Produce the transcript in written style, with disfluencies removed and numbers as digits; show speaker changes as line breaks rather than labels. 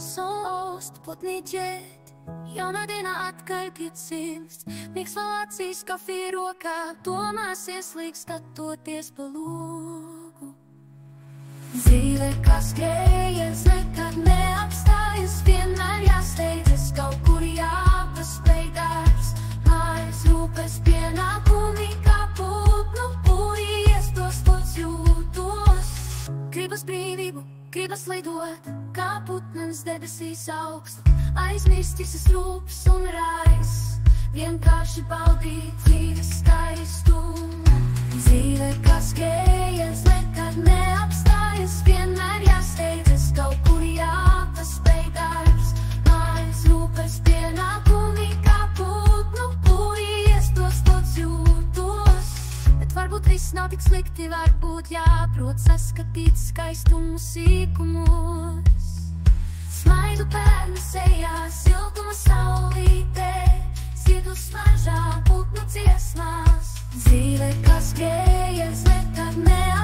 Saust putni ģēt, jauna diena atkaļ pie dzimst. Mīgs vēl acīs kafija rokā, domās ieslīgs skatoties pa logu. Dzīve, kas skrējies, nekad neapstājas, vienmēr jāsteidzas, kaut kur jāpaspēj darbs. Mājas rūpes pienākumi, kā putnu pūries, tos pats jūtos. Gribas brīvību, gribas lidot, kā putnens debesīs augstu. Aizmirst visas rūpes un rais, vienkārši baudīt dzīves skaistumu. Dzīve, kas skrējies, nekad neapstājas, vienmēr jāsteidzas, kaut kur jāpaspēj darbs. Mājas rūpes pienākumi, kā putnu pūries, tos pats jūtos. Bet varbūt viss nav tik slikti, varbūt jāprot saskatīt skaistumu sīkumos. Smaidu bērnu sejā, siltuma saulītē, ziedu smaržā, putnu dziesmās. Dzīve, kas skrējies, nekad neapstājas.